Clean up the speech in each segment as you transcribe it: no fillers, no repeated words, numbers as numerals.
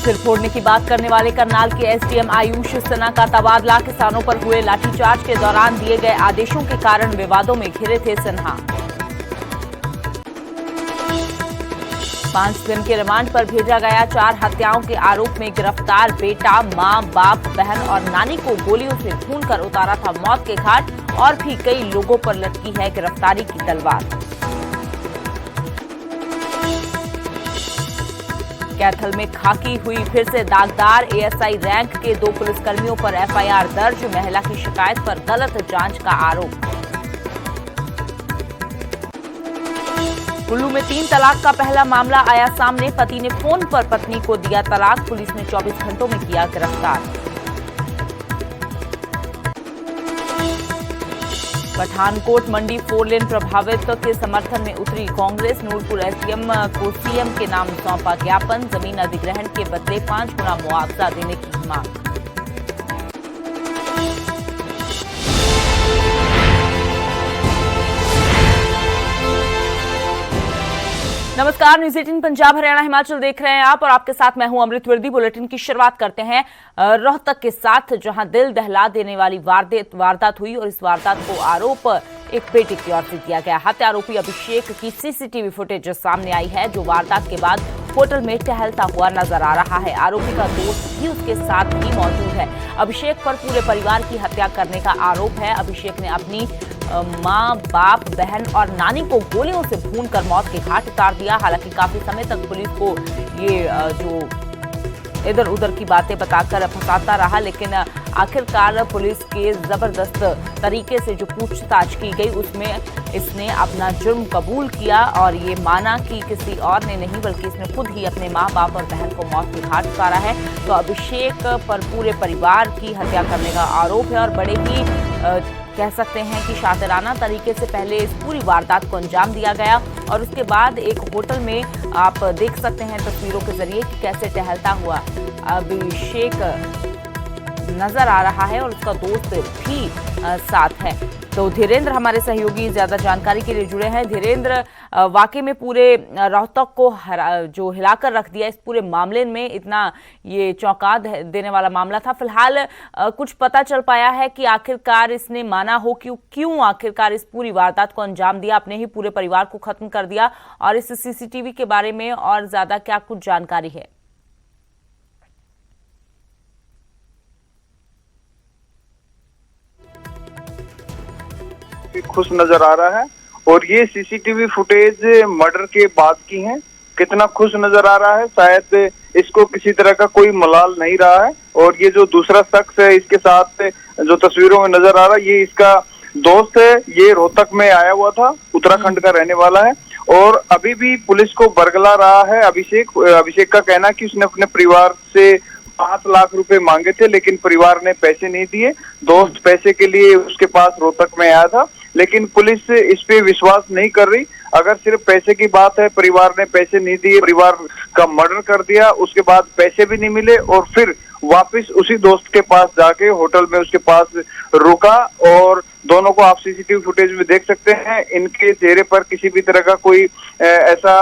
सिर फोड़ने की बात करने वाले करनाल के एसडीएम आयुष सिन्हा का तबादला। किसानों पर हुए लाठीचार्ज के दौरान दिए गए आदेशों के कारण विवादों में घिरे थे सिन्हा। 5 दिन के रिमांड पर भेजा गया। 4 हत्याओं के आरोप में गिरफ्तार बेटा, मां, बाप, बहन और नानी को गोलियों से भूनकर उतारा था मौत के घाट। और भी कई लोगों पर लटकी है गिरफ्तारी की तलवार। कैथल में खाकी हुई फिर से दागदार। एएसआई रैंक के 2 पुलिसकर्मियों पर एफआईआर दर्ज। महिला की शिकायत पर गलत जांच का आरोप। कुल्लू में 3 तलाक का पहला मामला आया सामने। पति ने फोन पर पत्नी को दिया तलाक। पुलिस ने 24 घंटों में किया गिरफ्तार। पठानकोट मंडी 4 लेन प्रभावित के समर्थन में उतरी कांग्रेस। नूरपुर एसडीएम को सीएम के नाम सौंपा ज्ञापन। जमीन अधिग्रहण के बदले 5 गुना मुआवजा देने की मांग। नमस्कार, न्यूज़ 18 पंजाब हरियाणा हिमाचल देख रहे हैं आप और आपके साथ मैं हूं अमृत वर्दी। बुलेटिन की शुरुआत करते हैं रोहतक के साथ, जहां दिल दहला देने वाली वारदात हुई और इस वारदात को आरोप एक बेटे की ओर से दिया गया। हत्या आरोपी अभिषेक की सीसीटीवी फुटेज सामने आई है, जो वारदात के बाद होटल में टहलता हुआ नजर आ रहा है। आरोपी का दोस्त भी उसके साथ ही मौजूद है। अभिषेक पर पूरे परिवार की हत्या करने का आरोप है। अभिषेक ने अपनी मां, बाप, बहन और नानी को गोलियों से भूनकर मौत के घाट उतार दिया। हालांकि काफी समय तक पुलिस को ये जो इधर उधर की बातें बताकर फंसाता रहा, लेकिन आखिरकार पुलिस के जबरदस्त तरीके से जो पूछताछ की गई उसमें इसने अपना जुर्म कबूल किया और ये माना कि किसी और ने नहीं बल्कि इसने खुद ही अपने माँ बाप और बहन को मौत के घाट उतारा है। तो अभिषेक पर पूरे परिवार की हत्या करने का आरोप है और बड़े ही कह सकते हैं कि शातिराना तरीके से पहले इस पूरी वारदात को अंजाम दिया गया और उसके बाद एक होटल में आप देख सकते हैं तस्वीरों के जरिए कि कैसे टहलता हुआ अभिषेक नजर आ रहा है और उसका दोस्त भी साथ है। तो धीरेन्द्र हमारे सहयोगी ज्यादा जानकारी के लिए जुड़े हैं। धीरेन्द्र, वाकई में पूरे रोहतक को जो हिलाकर रख दिया, इस पूरे मामले में इतना ये चौंका देने वाला मामला था। फिलहाल कुछ पता चल पाया है कि आखिरकार इसने माना हो क्यों आखिरकार इस पूरी वारदात को अंजाम दिया, अपने ही पूरे परिवार को खत्म कर दिया, और इस सीसीटीवी के बारे में और ज्यादा क्या कुछ जानकारी है? खुश नजर आ रहा है और ये सीसीटीवी फुटेज मर्डर के बाद की है। कितना खुश नजर आ रहा है, शायद इसको किसी तरह का कोई मलाल नहीं रहा है। और ये जो दूसरा शख्स है इसके साथ जो तस्वीरों में नजर आ रहा है, ये इसका दोस्त है। ये रोहतक में आया हुआ था, उत्तराखंड का रहने वाला है और अभी भी पुलिस को बरगला रहा है अभिषेक का कहना कि उसने अपने परिवार से 5 लाख रुपए मांगे थे, लेकिन परिवार ने पैसे नहीं दिए। दोस्त पैसे के लिए उसके पास रोहतक में आया था, लेकिन पुलिस इस पे विश्वास नहीं कर रही। अगर सिर्फ पैसे की बात है, परिवार ने पैसे नहीं दिए, परिवार का मर्डर कर दिया, उसके बाद पैसे भी नहीं मिले और फिर वापस उसी दोस्त के पास जाके होटल में उसके पास रुका। और दोनों को आप सीसीटीवी फुटेज में देख सकते हैं, इनके चेहरे पर किसी भी तरह का कोई ऐसा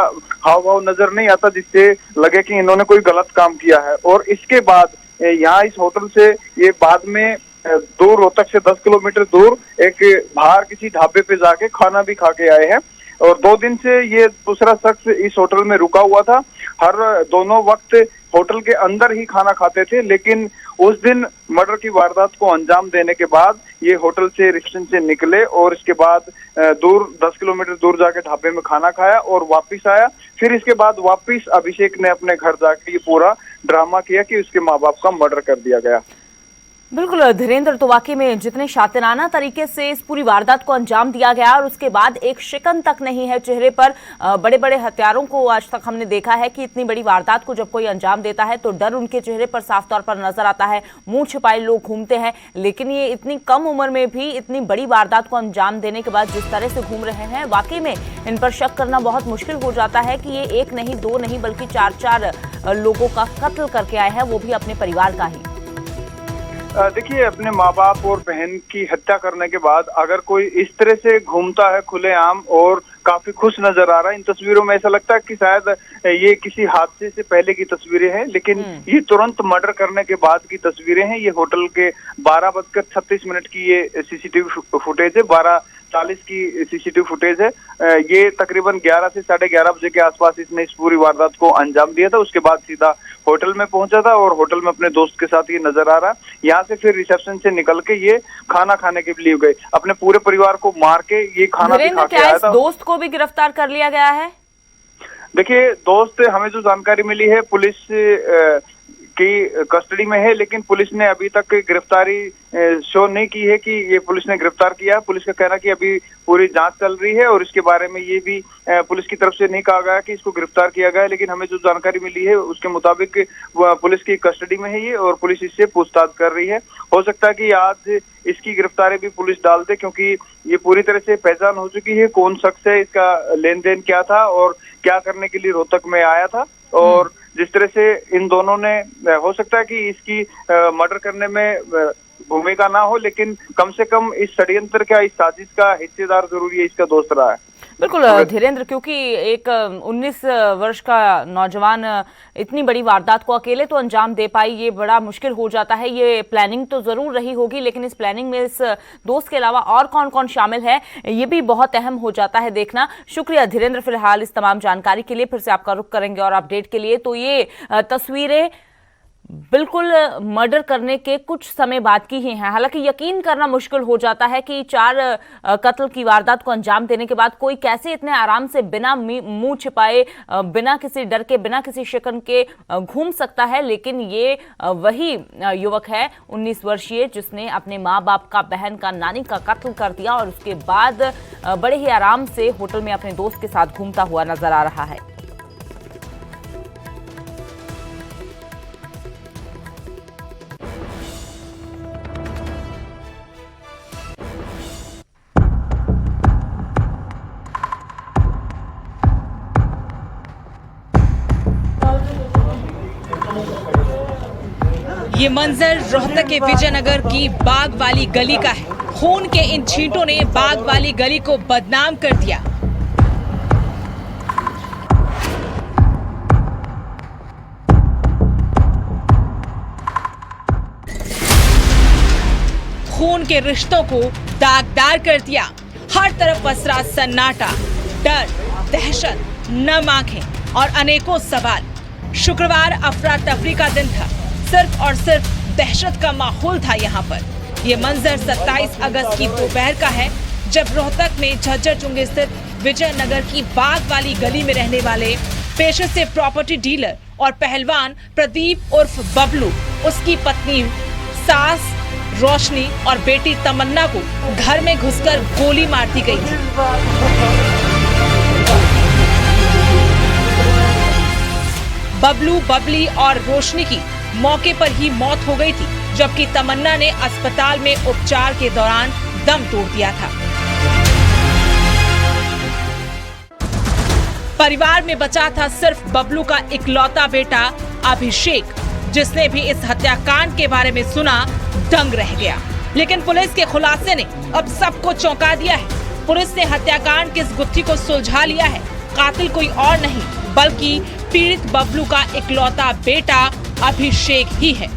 हाव भाव नजर नहीं आता जिससे लगे कि इन्होंने कोई गलत काम किया है। और इसके बाद यहाँ इस होटल से ये बाद में दूर, रोहतक से 10 किलोमीटर दूर एक बाहर किसी ढाबे पे जाके खाना भी खा के आए हैं। और 2 दिन से ये दूसरा शख्स इस होटल में रुका हुआ था। हर दोनों वक्त होटल के अंदर ही खाना खाते थे, लेकिन उस दिन मर्डर की वारदात को अंजाम देने के बाद ये होटल से रिसेप्शन से निकले और इसके बाद दूर 10 किलोमीटर दूर जाके ढाबे में खाना खाया और वापिस आया। फिर इसके बाद वापिस अभिषेक ने अपने घर जाके ये पूरा ड्रामा किया कि उसके माँ बाप का मर्डर कर दिया गया। बिल्कुल धीरेन्द्र, तो वाकई में जितने शातिराना तरीके से इस पूरी वारदात को अंजाम दिया गया और उसके बाद एक शिकन तक नहीं है चेहरे पर। बड़े बड़े हत्यारों को आज तक हमने देखा है कि इतनी बड़ी वारदात को जब कोई अंजाम देता है तो डर उनके चेहरे पर साफ तौर पर नजर आता है, मुंह छिपाए लोग घूमते हैं। लेकिन ये इतनी कम उम्र में भी इतनी बड़ी वारदात को अंजाम देने के बाद जिस तरह से घूम रहे हैं, वाकई में इन पर शक करना बहुत मुश्किल हो जाता है कि ये 1 नहीं 2 नहीं बल्कि 4 लोगों का कत्ल करके आए हैं, वो भी अपने परिवार का ही। देखिए, अपने माँ बाप और बहन की हत्या करने के बाद अगर कोई इस तरह से घूमता है खुलेआम और काफी खुश नजर आ रहा है। इन तस्वीरों में ऐसा लगता है कि शायद ये किसी हादसे से पहले की तस्वीरें हैं, लेकिन ये तुरंत मर्डर करने के बाद की तस्वीरें हैं। ये होटल के 12:36 की ये सीसीटीवी फुटेज है, 12:40 की सीसीटीवी फुटेज है। ये तकरीबन 11 से 11:30 बजे के आसपास इसने इस पूरी वारदात को अंजाम दिया था। उसके बाद सीधा होटल में पहुंचा था और होटल में अपने दोस्त के साथ ये नजर आ रहा है। यहाँ से फिर रिसेप्शन से निकल के ये खाना खाने के लिए गए, अपने पूरे परिवार को मार के ये खाना भी खा के आया था। दोस्त को भी गिरफ्तार कर लिया गया है? देखिए, दोस्त हमें जो जानकारी मिली है पुलिस की कस्टडी में है, लेकिन पुलिस ने अभी तक गिरफ्तारी शो नहीं की है कि ये पुलिस ने गिरफ्तार किया। पुलिस का कहना कि अभी पूरी जांच चल रही है और इसके बारे में ये भी पुलिस की तरफ से नहीं कहा गया कि इसको गिरफ्तार किया गया है, लेकिन हमें जो जानकारी मिली है उसके मुताबिक पुलिस की कस्टडी में है ये और पुलिस इससे पूछताछ कर रही है। हो सकता है कि आज इसकी गिरफ्तारी भी पुलिस डाल दे, क्योंकि ये पूरी तरह से पहचान हो चुकी है कौन शख्स है, इसका लेन देन क्या था और क्या करने के लिए रोहतक में आया था। और जिस तरह से इन दोनों ने, हो सकता है कि इसकी मर्डर करने में भूमिका ना हो, लेकिन कम से कम इस षड्यंत्र का, इस साजिश का हिस्सेदार जरूर ये इसका दोस्त रहा है। बिल्कुल धीरेन्द्र, क्योंकि एक 19 वर्ष का नौजवान इतनी बड़ी वारदात को अकेले तो अंजाम दे पाई, ये बड़ा मुश्किल हो जाता है। ये प्लानिंग तो जरूर रही होगी, लेकिन इस प्लानिंग में इस दोस्त के अलावा और कौन कौन शामिल है ये भी बहुत अहम हो जाता है देखना। शुक्रिया धीरेन्द्र फिलहाल इस तमाम जानकारी के लिए। फिर से आपका रुख करेंगे और अपडेट के लिए। तो ये तस्वीरें बिल्कुल मर्डर करने के कुछ समय बाद की ही हैं। हालांकि यकीन करना मुश्किल हो जाता है कि 4 कत्ल की वारदात को अंजाम देने के बाद कोई कैसे इतने आराम से बिना मुंह छिपाए, बिना किसी डर के, बिना किसी शिकन के घूम सकता है। लेकिन ये वही युवक है 19 वर्षीय जिसने अपने माँ बाप का, बहन का, नानी का कत्ल कर दिया और उसके बाद बड़े ही आराम से होटल में अपने दोस्त के साथ घूमता हुआ नजर आ रहा है। ये मंजर रोहतक के विजयनगर की बाग वाली गली का है। खून के इन छींटों ने बाग वाली गली को बदनाम कर दिया। खून के रिश्तों को दागदार कर दिया। हर तरफ पसरा सन्नाटा, डर, दहशत, नम आंखें और अनेकों सवाल। शुक्रवार अफरा तफरी का दिन था। सिर्फ और सिर्फ दहशत का माहौल था यहाँ पर। ये मंजर 27 अगस्त की दोपहर का है, जब रोहतक में झज्जर चुंगी स्थित विजयनगर की बाग वाली गली में रहने वाले पेशे से प्रॉपर्टी डीलर और पहलवान प्रदीप उर्फ बबलू, उसकी पत्नी, सास रोशनी और बेटी तमन्ना को घर में घुसकर गोली मार दी गई थी। बबलू, बबली और रोशनी की मौके पर ही मौत हो गई थी, जबकि तमन्ना ने अस्पताल में उपचार के दौरान दम तोड़ दिया था। परिवार में बचा था सिर्फ बबलू का इकलौता बेटा अभिषेक, जिसने भी इस हत्याकांड के बारे में सुना दंग रह गया। लेकिन पुलिस के खुलासे ने अब सबको चौंका दिया है। पुलिस ने हत्याकांड की इस गुत्थी को सुलझा लिया है। कातिल कोई और नहीं बल्कि पीड़ित बबलू का इकलौता बेटा अभिषेक ही है।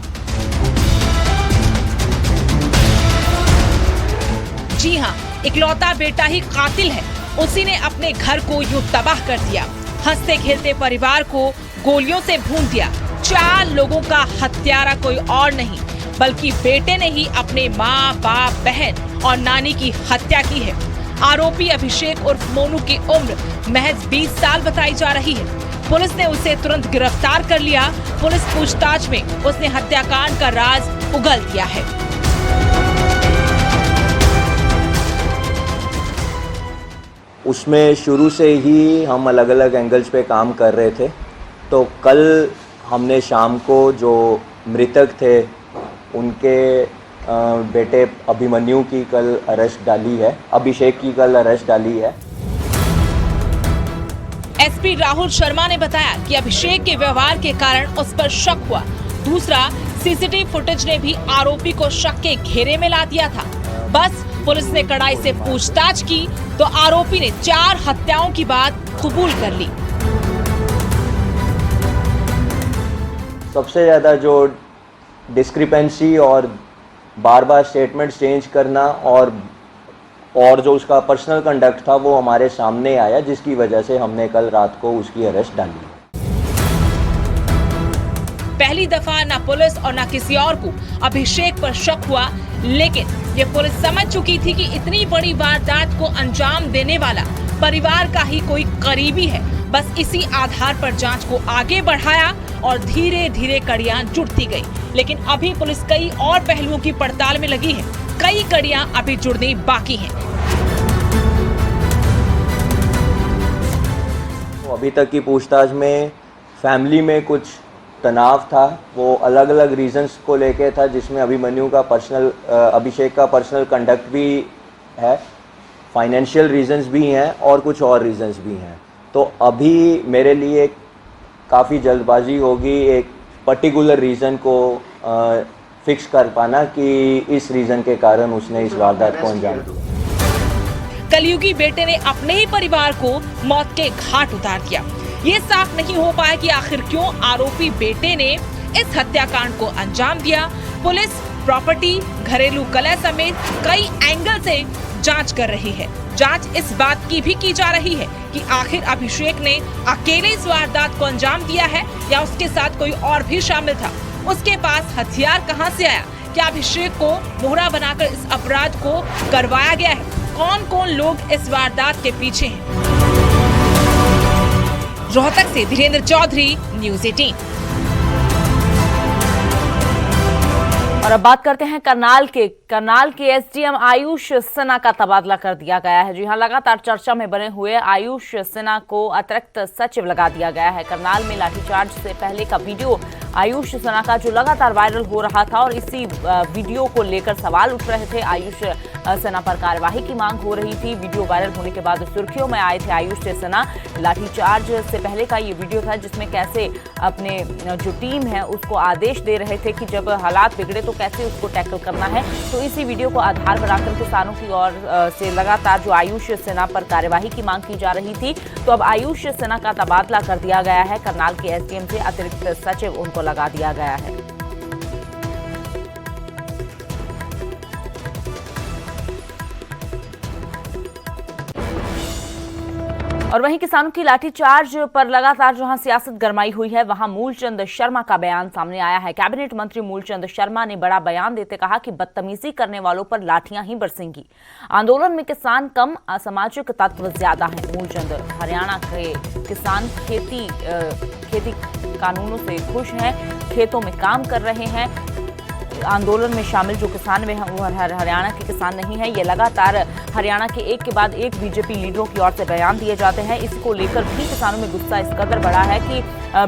जी हाँ, इकलौता बेटा ही कातिल है। उसी ने अपने घर को यूं तबाह कर दिया। हंसते खेलते परिवार को गोलियों से भून दिया। 4 लोगों का हत्यारा कोई और नहीं बल्कि बेटे ने ही अपने माँ, बाप, बहन और नानी की हत्या की है। आरोपी अभिषेक उर्फ मोनू की उम्र महज 20 साल बताई जा रही है। पुलिस ने उसे तुरंत गिरफ्तार कर लिया। पुलिस पूछताछ में उसने हत्याकांड का राज उगल दिया है। उसमें शुरू से ही हम अलग अलग एंगल्स पे काम कर रहे थे। तो कल हमने शाम को जो मृतक थे उनके बेटे अभिमन्यु की कल अरेस्ट डाली है, अभिषेक की कल अरेस्ट डाली है। एसपी राहुल शर्मा ने बताया कि अभिषेक के व्यवहार के कारण उस पर शक हुआ। दूसरा, सीसीटीवी फुटेज ने भी आरोपी को शक के घेरे में ला दिया था। बस पुलिस ने कड़ाई से पूछताछ की तो आरोपी ने 4 हत्याओं की बात कबूल कर ली। सबसे ज़्यादा जो डिस्क्रिपेंसी और बार बार स्टेटमेंट चेंज करना और जो उसका पर्सनल कंडक्ट था वो हमारे सामने आया, जिसकी वजह से हमने कल रात को उसकी अरेस्ट डाली। पहली दफा न पुलिस और न किसी और को अभिषेक पर शक हुआ, लेकिन ये पुलिस समझ चुकी थी कि इतनी बड़ी वारदात को अंजाम देने वाला परिवार का ही कोई करीबी है। बस इसी आधार पर जांच को आगे बढ़ाया और धीरे धीरे कड़ियां जुड़ती गई। लेकिन अभी पुलिस कई और पहलुओं की पड़ताल में लगी है, कई कड़ियां अभी जुड़नी बाकी हैं। तो अभी तक की पूछताछ में फैमिली में कुछ तनाव था, वो अलग अलग रीजंस को लेके था, जिसमें अभिषेक का पर्सनल कंडक्ट भी है, फाइनेंशियल रीजंस भी हैं और कुछ और रीजंस भी हैं। तो अभी मेरे लिए काफ़ी जल्दबाजी होगी एक पर्टिकुलर रीज़न को फिक्स कर पाना कि इस रीज़न के कारण उसने इस वारदात को अंजाम दिया। कलयुगी बेटे ने अपने ही परिवार को मौत के घाट उतार दिया। ये साफ नहीं हो पाया कि आखिर क्यों आरोपी बेटे ने इस हत्याकांड को अंजाम दिया। पुलिस प्रॉपर्टी, घरेलू कलह समेत कई एंगल से जांच कर रही है। जांच इस बात की भी की जा रही है कि आखिर अभिषेक ने अकेले इस वारदात को अंजाम दिया है या उसके साथ कोई और भी शामिल था। उसके पास हथियार कहां से आया? क्या अभिषेक को मोहरा बनाकर इस अपराध को करवाया गया है? कौन कौन लोग इस वारदात के पीछे हैं? रोहतक से धीरेन्द्र चौधरी, न्यूज़ 18। और अब बात करते हैं करनाल के एसडीएम आयुष सिन्हा का तबादला कर दिया गया है। जी हां, लगातार चर्चा में बने हुए आयुष सिन्हा को अतिरिक्त सचिव लगा दिया गया है। करनाल में लाठीचार्ज से पहले का वीडियो आयुष सिन्हा का जो लगातार वायरल हो रहा था और इसी वीडियो को लेकर सवाल उठ रहे थे। आयुष सिन्हा पर कार्यवाही की मांग हो रही थी। वीडियो वायरल होने के बाद सुर्खियों में आए थे आयुष सिन्हा। लाठीचार्ज से पहले का ये वीडियो था जिसमें कैसे अपने जो टीम है उसको आदेश दे रहे थे कि जब हालात बिगड़े तो कैसे उसको टैकल करना है। तो इसी वीडियो को आधार बनाकर किसानों की ओर से लगातार जो आयुष सिन्हा पर कार्यवाही की मांग की जा रही थी। तो अब आयुष सिन्हा का तबादला कर दिया गया है। करनाल के एसडीएम से अतिरिक्त सचिव उनको लगा दिया गया है। और वहीं किसानों की लाठीचार्ज पर लगातार जहां सियासत गरमाई हुई है, वहां मूलचंद शर्मा का बयान सामने आया है। कैबिनेट मंत्री मूलचंद शर्मा ने बड़ा बयान देते कहा कि बदतमीजी करने वालों पर लाठियां ही बरसेंगी। आंदोलन में किसान कम, असामाजिक तत्व ज्यादा हैं। मूलचंद हरियाणा के किसान खेती कानूनों से खुश हैं, खेतों में काम कर रहे हैं। आंदोलन में शामिल जो किसान वे हैं वो हरियाणा के किसान नहीं है। ये लगातार हरियाणा के एक के बाद एक बीजेपी लीडरों की ओर से बयान दिए जाते हैं। इसको लेकर भी किसानों में गुस्सा इस कदर बढ़ा है कि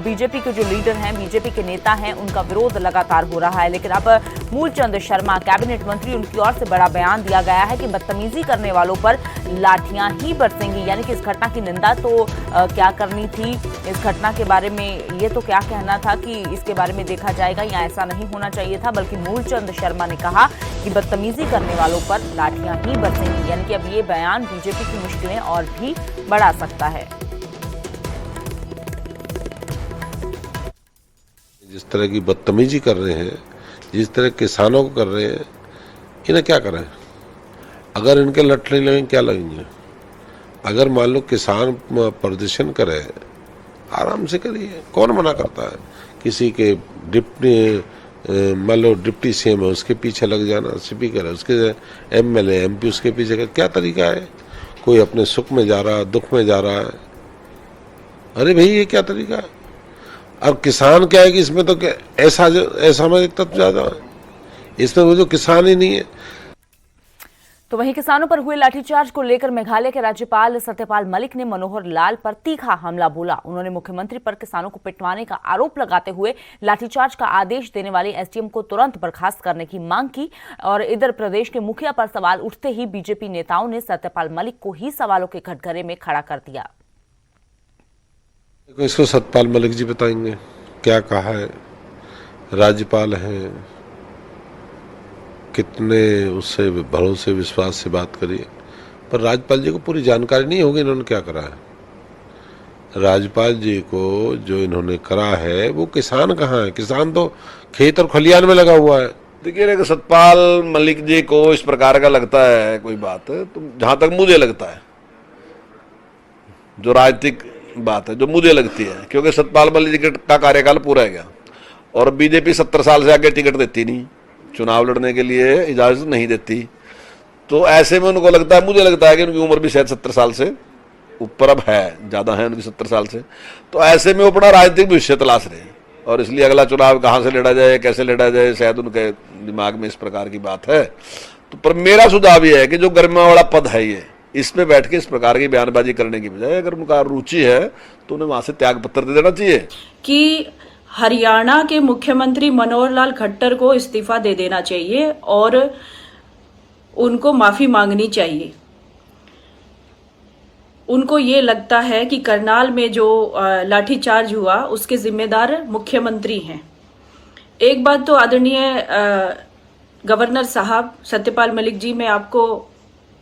बीजेपी के जो लीडर हैं, बीजेपी के नेता हैं, उनका विरोध लगातार हो रहा है। लेकिन अब मूलचंद शर्मा कैबिनेट मंत्री, उनकी ओर से बड़ा बयान दिया गया है कि बदतमीजी करने वालों पर लाठियां ही बरसेंगी। यानी कि इस घटना की निंदा तो क्या करनी थी, इस घटना के बारे में ये तो क्या कहना था कि इसके बारे में देखा जाएगा या ऐसा नहीं होना चाहिए था, बल्कि मूलचंद शर्मा ने कहा कि बदतमीजी करने वालों पर लाठियां ही बरसेंगी। यानी कि अब ये बयान बीजेपी की मुश्किलें और भी बढ़ा सकता है। जिस तरह की बदतमीजी कर रहे हैं, जिस तरह किसानों को कर रहे हैं, इन्हें क्या करें? अगर इनके लठ नहीं लगेंगे क्या लगेंगे? अगर मान लो किसान प्रदर्शन करे, आराम से करिए, कौन मना करता है? किसी के मान लो डिप्टी सीएम है उसके पीछे लग जाना, स्पीकर है उसके, एमएलए एमपी उसके पीछे का क्या तरीका है? कोई अपने सुख में जा रहा है, दुख में जा रहा है। अरे भाई ये क्या तरीका है? अब किसान क्या है कि इसमें तो ऐसा असामाजिक तत्व ज्यादा है, इसमें वो जो किसान ही नहीं है। तो वहीं किसानों पर हुए लाठीचार्ज को लेकर मेघालय के राज्यपाल सत्यपाल मलिक ने मनोहर लाल पर तीखा हमला बोला। उन्होंने मुख्यमंत्री पर किसानों को पिटवाने का आरोप लगाते हुए लाठीचार्ज का आदेश देने वाले एसडीएम को तुरंत बर्खास्त करने की मांग की। और इधर प्रदेश के मुखिया पर सवाल उठते ही बीजेपी नेताओं ने सत्यपाल मलिक को ही सवालों के कटघरे में खड़ा कर दिया। इसको सत्यपाल मलिक जी बताएंगे क्या कहा है, राज्यपाल हैं, कितने उससे भरोसे विश्वास से बात करिए, पर राज्यपाल जी को पूरी जानकारी नहीं होगी इन्होंने क्या करा है। राज्यपाल जी को जो इन्होंने करा है वो किसान कहाँ है? किसान तो खेत और खलियान में लगा हुआ है। देखिए, अगर सतपाल मलिक जी को इस प्रकार का लगता है कोई बात, तो जहां तक मुझे लगता है, जो राजनीतिक बात है जो मुझे लगती है, क्योंकि सतपाल मलिक जी का कार्यकाल पूरा है गया और बीजेपी 70 साल से आगे टिकट देती नहीं, चुनाव लड़ने के लिए इजाजत नहीं देती, तो ऐसे में उनको लगता है, मुझे लगता है कि उनकी उम्र भी शायद 70 साल से ऊपर अब है, ज़्यादा है उनकी 70 साल से, तो ऐसे में वो अपना राजनीतिक भविष्य तलाश रहे हैं और इसलिए अगला चुनाव कहाँ से लड़ा जाए, कैसे लड़ा जाए, शायद उनके दिमाग में इस प्रकार की बात है। तो पर मेरा सुझाव ये है कि जो गरिमा वाला पद है ये, इसमें बैठ के इस प्रकार की बयानबाजी करने की बजाय अगर उनका रुचि है तो उन्हें वहाँ से त्याग पत्र दे देना चाहिए। कि हरियाणा के मुख्यमंत्री मनोहर लाल खट्टर को इस्तीफा दे देना चाहिए और उनको माफी मांगनी चाहिए। उनको ये लगता है कि करनाल में जो लाठीचार्ज हुआ उसके जिम्मेदार मुख्यमंत्री हैं। एक बात तो आदरणीय गवर्नर साहब सत्यपाल मलिक जी, मैं आपको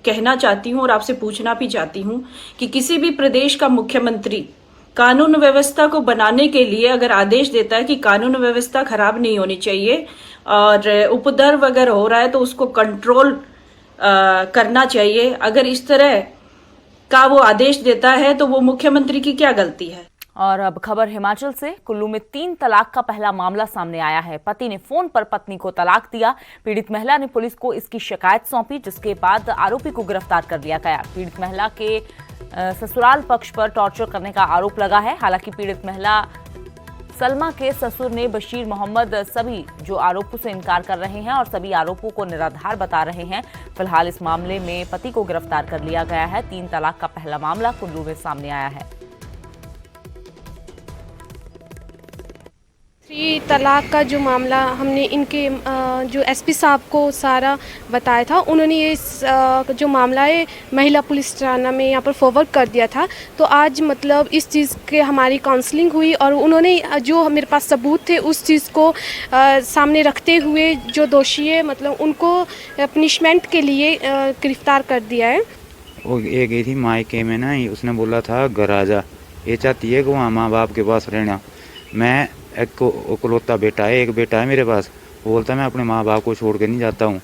कहना चाहती हूँ और आपसे पूछना भी चाहती हूँ कि किसी भी प्रदेश का मुख्यमंत्री कानून व्यवस्था को बनाने के लिए अगर आदेश देता है कि कानून व्यवस्था खराब नहीं होनी चाहिए और उपद्रव वगैरह हो रहा है तो उसको कंट्रोल करना चाहिए, अगर इस तरह का वो आदेश देता है तो वो मुख्यमंत्री की क्या गलती है। और अब खबर हिमाचल से। कुल्लू में 3 तलाक का पहला मामला सामने आया है। पति ने फोन पर पत्नी को तलाक दिया। पीड़ित महिला ने पुलिस को इसकी शिकायत सौंपी, जिसके बाद आरोपी को गिरफ्तार कर लिया गया। पीड़ित महिला के ससुराल पक्ष पर टॉर्चर करने का आरोप लगा है। हालांकि पीड़ित महिला सलमा के ससुर ने बशीर मोहम्मद सभी जो आरोपों से इनकार कर रहे हैं और सभी आरोपों को निराधार बता रहे हैं। फिलहाल इस मामले में पति को गिरफ्तार कर लिया गया है। 3 तलाक का पहला मामला कुल्लू में सामने आया है। 3 तलाक का जो मामला हमने इनके जो एसपी साहब को सारा बताया था, उन्होंने ये जो मामला है महिला पुलिस थाना में यहाँ पर फॉरवर्ड कर दिया था। तो आज मतलब इस चीज़ के हमारी काउंसलिंग हुई और उन्होंने जो मेरे पास सबूत थे उस चीज़ को सामने रखते हुए जो दोषी है मतलब उनको पनिशमेंट के लिए गिरफ्तार कर दिया है। वो ये गई थी मायके में ना, उसने बोला था घर आ जा, ये चाहती है कि वहाँ माँ बाप के पास रहना। मैं एक इकलौता बेटा है, एक बेटा है मेरे पास, वो बोलता है मैं अपने माँ बाप को छोड़ के नहीं जाता हूँ।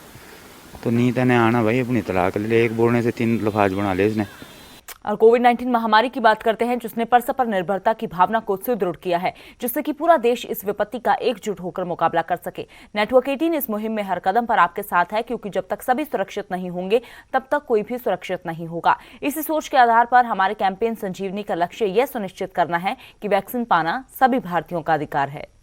तो नीत ने आना भाई अपनी तलाक ले, एक बोलने से 3 लफाज बना ले इसने। और कोविड-19 महामारी की बात करते हैं, जिसने परस्पर निर्भरता की भावना को सुदृढ़ किया है, जिससे कि पूरा देश इस विपत्ति का एकजुट होकर मुकाबला कर सके। नेटवर्क 18 इस मुहिम में हर कदम पर आपके साथ है, क्योंकि जब तक सभी सुरक्षित नहीं होंगे तब तक कोई भी सुरक्षित नहीं होगा। इसी सोच के आधार पर हमारे कैंपेन संजीवनी का लक्ष्य यह सुनिश्चित करना है कि वैक्सीन पाना सभी भारतीयों का अधिकार है।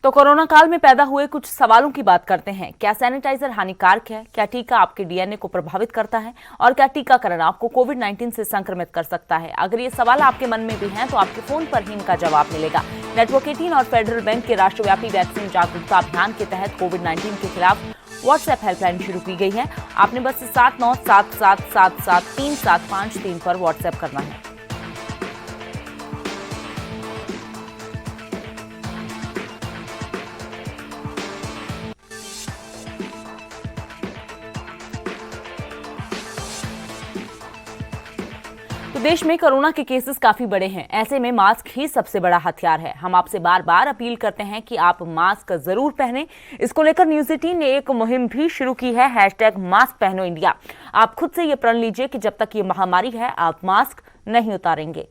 तो कोरोना काल में पैदा हुए कुछ सवालों की बात करते हैं। क्या सैनिटाइजर हानिकारक है? क्या टीका आपके डीएनए को प्रभावित करता है? और क्या टीकाकरण आपको कोविड-19 से संक्रमित कर सकता है? अगर ये सवाल आपके मन में भी हैं तो आपके फोन पर ही इनका जवाब मिलेगा। नेटवर्क 18 और फेडरल बैंक के राष्ट्रव्यापी वैक्सीन जागरूकता अभियान के तहत कोविड-19 के खिलाफ व्हाट्सएप हेल्पलाइन शुरू की गई है। आपने बस 7977773753 पर व्हाट्सएप करना है। तो देश में कोरोना के केसेस काफी बड़े हैं। ऐसे में मास्क ही सबसे बड़ा हथियार है। हम आपसे बार बार अपील करते हैं कि आप मास्क जरूर पहनें। इसको लेकर न्यूज़ 18 ने एक मुहिम भी शुरू की है, #मास्क पहनो इंडिया। आप खुद से ये प्रण लीजिए कि जब तक ये महामारी है आप मास्क नहीं उतारेंगे।